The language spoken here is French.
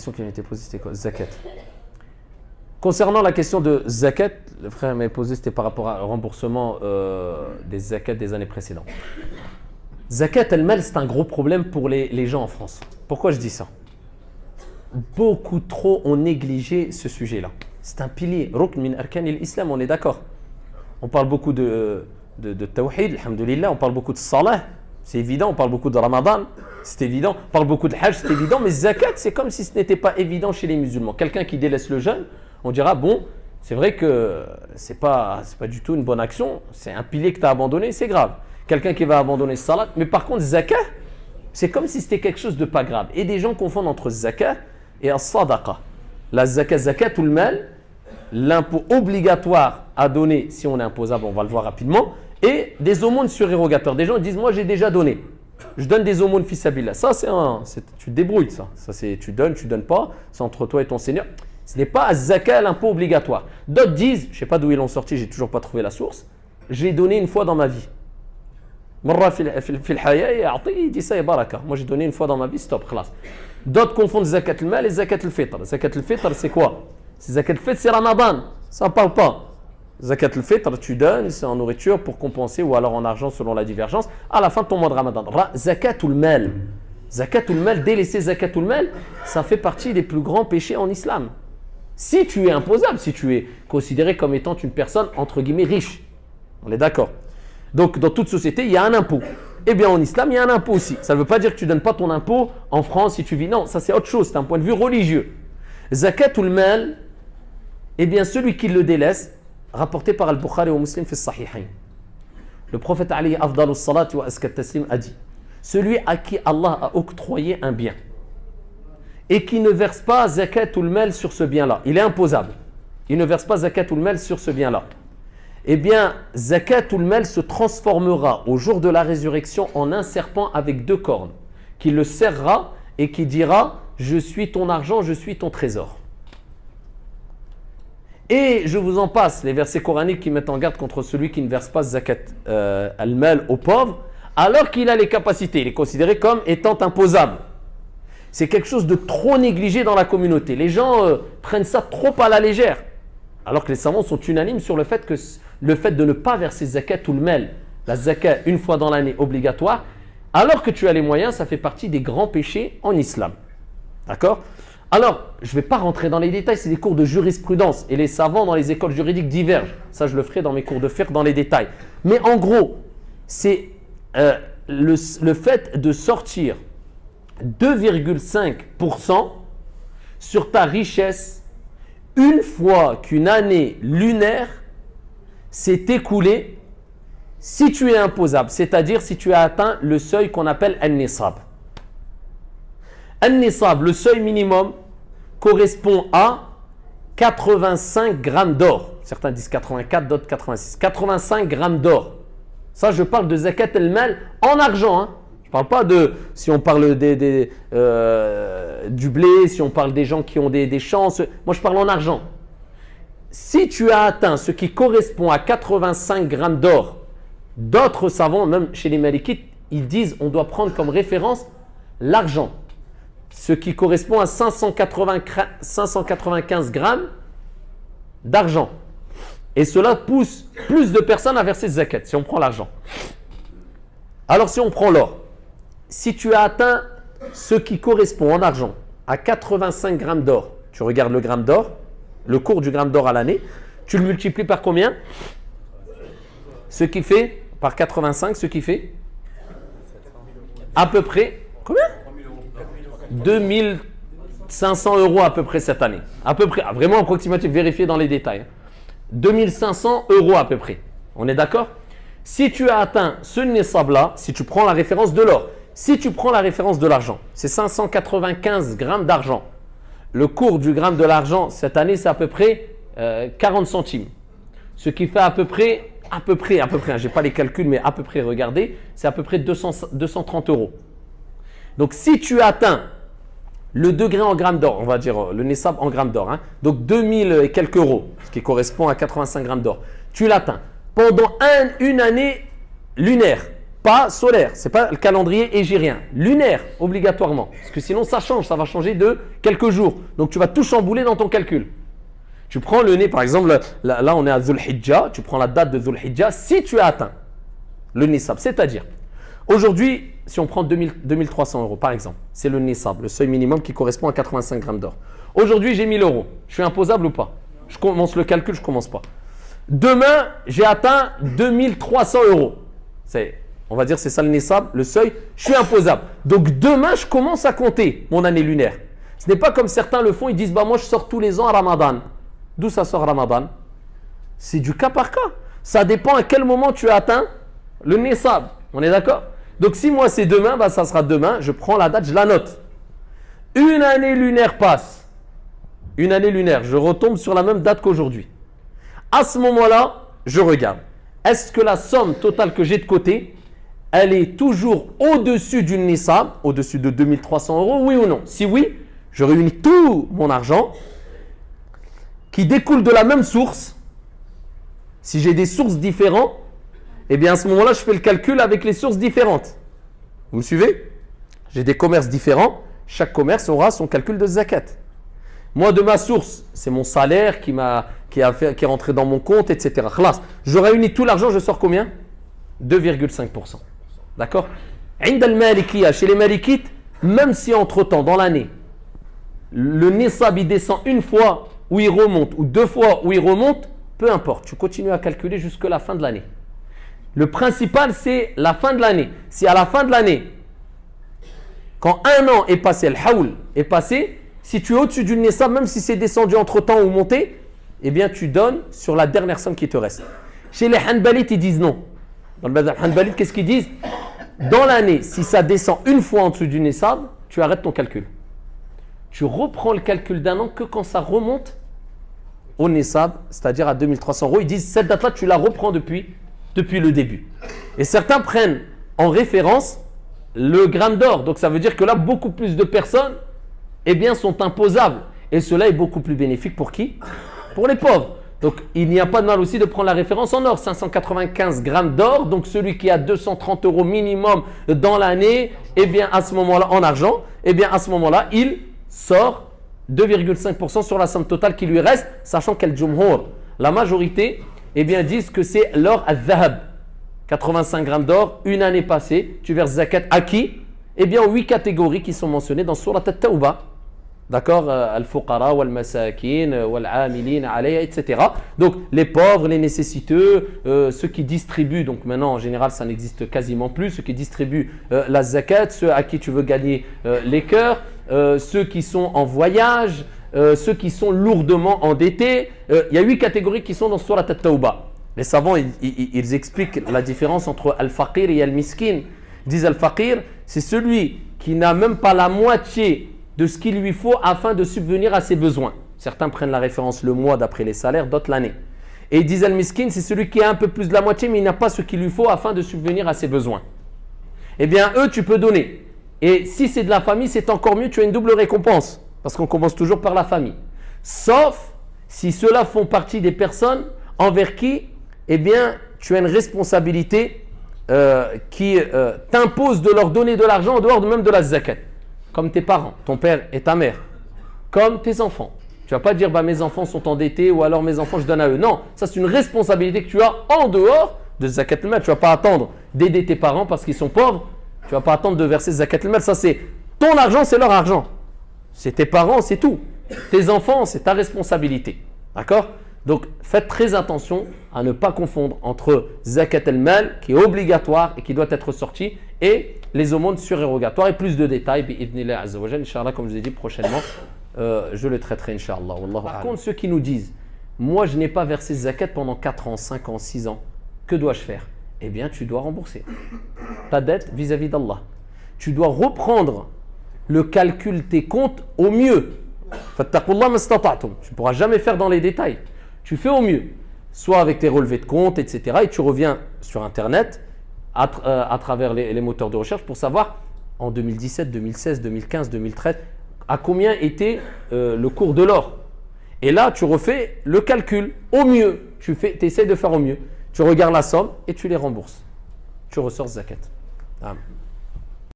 question qui m'a été posée, c'était quoi? Zakat. Concernant la question de zakat, le frère m'a posé, c'était par rapport au remboursement des zakats des années précédentes. Zakat al-mal, c'est un gros problème pour les gens en France. Pourquoi je dis ça? Beaucoup trop ont négligé ce sujet-là. C'est un pilier, rukn min arkan al-islam, on est d'accord. On parle beaucoup de tawhid, alhamdoulilah, on parle beaucoup de salah, c'est évident, on parle beaucoup de ramadan, c'est évident, on parle beaucoup de hajj, c'est évident, mais zakat, c'est comme si ce n'était pas évident chez les musulmans. Quelqu'un qui délaisse le jeûne, on dira, bon, c'est vrai que c'est pas du tout une bonne action, c'est un pilier que tu as abandonné, c'est grave. Quelqu'un qui va abandonner salat, mais par contre, zakat, c'est comme si c'était quelque chose de pas grave. Et des gens confondent entre zakat et as-sadaqa. La zakatul mal, l'impôt obligatoire à donner si on est imposable, on va le voir rapidement, et des aumônes surérogatoires. Des gens disent, moi j'ai déjà donné, je donne des aumônes fils abillah. Ça, tu te débrouilles, ça c'est tu donnes pas, c'est entre toi et ton Seigneur. Ce n'est pas zakat, l'impôt obligatoire. D'autres disent, je ne sais pas d'où ils l'ont sorti, j'ai toujours pas trouvé la source, j'ai donné une fois dans ma vie. Marra fil haya, il dit ça et baraka. Moi j'ai donné une fois dans ma vie, stop, khlas. D'autres confondent zakat al-mal et zakat al-fitr. Zakat al-fitr, c'est quoi? C'est zakat al-fitr, c'est Ramadan. Ça ne parle pas. Zakat al-fitr, tu donnes, c'est en nourriture pour compenser ou alors en argent selon la divergence à la fin de ton mois de Ramadan. Zakat al-mal. Zakat al-mal, délaisser zakat al-mal, ça fait partie des plus grands péchés en islam. Si tu es imposable, si tu es considéré comme étant une personne entre guillemets riche. On est d'accord. Donc dans toute société, il y a un impôt. Eh bien en islam, il y a un impôt aussi. Ça ne veut pas dire que tu ne donnes pas ton impôt en France si tu vis. Non, ça c'est autre chose, c'est un point de vue religieux. Zakatul mal, eh bien celui qui le délaisse, rapporté par Al-Bukhari ou Muslim fi Sahihayn. Le prophète alayhi afdalus salat wa askat taslim a dit, celui à qui Allah a octroyé un bien et qui ne verse pas zakatul mal sur ce bien-là, il est imposable. Il ne verse pas zakatul mal sur ce bien-là. Eh bien, zakatul mal se transformera au jour de la résurrection en un serpent avec 2 cornes, qui le serrera et qui dira « Je suis ton argent, je suis ton trésor ». Et je vous en passe, les versets coraniques qui mettent en garde contre celui qui ne verse pas zakat al-mal aux pauvres, alors qu'il a les capacités, il est considéré comme étant imposable. C'est quelque chose de trop négligé dans la communauté. Les gens prennent ça trop à la légère. Alors que les savants sont unanimes sur le fait de ne pas verser zakat ou le mal, la zakat une fois dans l'année obligatoire, alors que tu as les moyens, ça fait partie des grands péchés en islam. D'accord? Alors, je ne vais pas rentrer dans les détails, c'est des cours de jurisprudence et les savants dans les écoles juridiques divergent. Ça, je le ferai dans mes cours de fiqh dans les détails. Mais en gros, c'est le fait de sortir 2,5% sur ta richesse une fois qu'une année lunaire s'est écoulée, si tu es imposable, c'est-à-dire si tu as atteint le seuil qu'on appelle An-Nisab. An-Nisab, le seuil minimum, correspond à 85 grammes d'or. Certains disent 84, d'autres 86. 85 grammes d'or. Ça, je parle de zakat al-mal en argent. Hein. Je ne parle pas de, si on parle du blé, si on parle des gens qui ont des champs. Moi, je parle en argent. Si tu as atteint ce qui correspond à 85 grammes d'or, d'autres savants, même chez les Malikites, ils disent on doit prendre comme référence l'argent. Ce qui correspond à 595 grammes d'argent. Et cela pousse plus de personnes à verser zakat, si on prend l'argent. Alors si on prend l'or, si tu as atteint ce qui correspond en argent à 85 grammes d'or, tu regardes le gramme d'or, le cours du gramme d'or à l'année, tu le multiplies par combien? Ce qui fait, par 85, ce qui fait à peu près, combien? 2500 € à peu près cette année. À peu près, vraiment approximatif, vérifié dans les détails. 2500 € à peu près. On est d'accord? Si tu as atteint ce nisab-là, si tu prends la référence de l'or, si tu prends la référence de l'argent, c'est 595 grammes d'argent. Le cours du gramme de l'argent cette année, c'est à peu près 40 centimes. Ce qui fait à peu près, je n'ai pas les calculs, mais à peu près, regardez, c'est à peu près 230 €. Donc, si tu atteins le degré en grammes d'or, on va dire le nisab en grammes d'or, hein, donc 2000 et quelques euros, ce qui correspond à 85 grammes d'or, tu l'atteins pendant une année lunaire. Pas solaire, c'est pas le calendrier hégirien. Lunaire, obligatoirement. Parce que sinon, ça change, ça va changer de quelques jours. Donc, tu vas tout chambouler dans ton calcul. Tu prends le nez, par exemple, là on est à Dhul Hijjah, tu prends la date de Dhul Hijjah, si tu as atteint le Nisab, c'est-à-dire, aujourd'hui, si on prend 2300 €, par exemple, c'est le Nisab, le seuil minimum qui correspond à 85 grammes d'or. Aujourd'hui, j'ai 1000 €. Je suis imposable ou pas? Je commence le calcul, je ne commence pas. Demain, j'ai atteint 2300 €. On va dire c'est ça le Nisab, le seuil, je suis imposable. Donc demain, je commence à compter mon année lunaire. Ce n'est pas comme certains le font, ils disent bah, moi je sors tous les ans à Ramadan. D'où ça sort Ramadan? C'est du cas par cas. Ça dépend à quel moment tu as atteint le Nisab. On est d'accord? Donc si moi c'est demain, bah, ça sera demain, je prends la date, je la note. Une année lunaire passe. Une année lunaire, je retombe sur la même date qu'aujourd'hui. À ce moment-là, je regarde. Est-ce que la somme totale que j'ai de côté, elle est toujours au-dessus du Nisab, au-dessus de 2300 €, oui ou non? Si oui, je réunis tout mon argent qui découle de la même source. Si j'ai des sources différentes, eh bien à ce moment-là, je fais le calcul avec les sources différentes. Vous me suivez? J'ai des commerces différents. Chaque commerce aura son calcul de zakat. Moi, de ma source, c'est mon salaire qui est rentré dans mon compte, etc. Khlas. Je réunis tout l'argent, je sors combien? 2,5%. D'accord? Inda al-Malikiya, chez les Malikites, même si entre-temps, dans l'année, le Nisab il descend une fois où il remonte, ou deux fois où il remonte, peu importe, tu continues à calculer jusqu'à la fin de l'année. Le principal, c'est la fin de l'année. Si à la fin de l'année, quand un an est passé, le haoul est passé, si tu es au-dessus du Nisab, même si c'est descendu entre-temps ou monté, eh bien tu donnes sur la dernière somme qui te reste. Chez les Hanbalites, ils disent non. Dans le madhab Hanbalite, qu'est-ce qu'ils disent? Dans l'année, si ça descend une fois en dessous du Nisab, tu arrêtes ton calcul. Tu reprends le calcul d'un an que quand ça remonte au Nisab, c'est-à-dire à 2300 €. Ils disent cette date-là, tu la reprends depuis le début. Et certains prennent en référence le gramme d'or. Donc ça veut dire que là, beaucoup plus de personnes eh bien, sont imposables. Et cela est beaucoup plus bénéfique pour qui? Pour les pauvres. Donc il n'y a pas de mal aussi de prendre la référence en or. 595 grammes d'or. Donc celui qui a 230 € minimum dans l'année, eh bien à ce moment-là, en argent, eh bien à ce moment-là, il sort 2,5% sur la somme totale qui lui reste, sachant qu'elle jumhur, la majorité, eh bien disent que c'est l'or al-dhahab. 85 grammes d'or, une année passée, tu verses zakat à qui? Eh bien, 8 catégories qui sont mentionnées dans Surat At-Tawbah. D'accord? Al-Fuqara, wal-Masakin, wal-Amilin, alayha, etc. Donc, les pauvres, les nécessiteux, ceux qui distribuent, donc maintenant en général ça n'existe quasiment plus, ceux qui distribuent la zakat, ceux à qui tu veux gagner les cœurs, ceux qui sont en voyage, ceux qui sont lourdement endettés. Il y a 8 catégories qui sont dans Surat At-Tawbah. Les savants, ils expliquent la différence entre Al-Faqir et Al-Miskin. Ils disent Al-Faqir, c'est celui qui n'a même pas la moitié de ce qu'il lui faut afin de subvenir à ses besoins. Certains prennent la référence le mois d'après les salaires, d'autres l'année. Et ils disent Al-Miskin, c'est celui qui a un peu plus de la moitié, mais il n'a pas ce qu'il lui faut afin de subvenir à ses besoins. Eh bien, eux, tu peux donner. Et si c'est de la famille, c'est encore mieux, tu as une double récompense. Parce qu'on commence toujours par la famille. Sauf si ceux-là font partie des personnes envers qui, eh bien, tu as une responsabilité qui t'impose de leur donner de l'argent en dehors même de la zakat. Comme tes parents, ton père et ta mère. Comme tes enfants. Tu ne vas pas dire bah, mes enfants sont endettés ou alors mes enfants je donne à eux. Non, ça c'est une responsabilité que tu as en dehors de zakat al-mal. Tu ne vas pas attendre d'aider tes parents parce qu'ils sont pauvres. Tu ne vas pas attendre de verser zakat al-mal. Ça c'est ton argent, c'est leur argent. C'est tes parents, c'est tout. Tes enfants, c'est ta responsabilité. D'accord? Donc, faites très attention à ne pas confondre entre zakat al-mal, qui est obligatoire et qui doit être sorti, et les aumônes surérogatoires. Et plus de détails, bi'idhnillah azza wa jalla, Inch'Allah, comme je vous ai dit prochainement, je le traiterai, Inch'Allah. Par contre, ceux qui nous disent, moi je n'ai pas versé zakat pendant 4 ans, 5 ans, 6 ans, que dois-je faire? Eh bien, tu dois rembourser ta dette vis-à-vis d'Allah. Tu dois reprendre le calcul tes comptes au mieux. Fattaqullah mastata'tum. Tu ne pourras jamais faire dans les détails. Tu fais au mieux, soit avec tes relevés de compte, etc. Et tu reviens sur Internet à travers les moteurs de recherche pour savoir en 2017, 2016, 2015, 2013 à combien était le cours de l'or. Et là, tu refais le calcul au mieux. Tu essaies de faire au mieux. Tu regardes la somme et tu les rembourses. tu ressors zakat. Ah.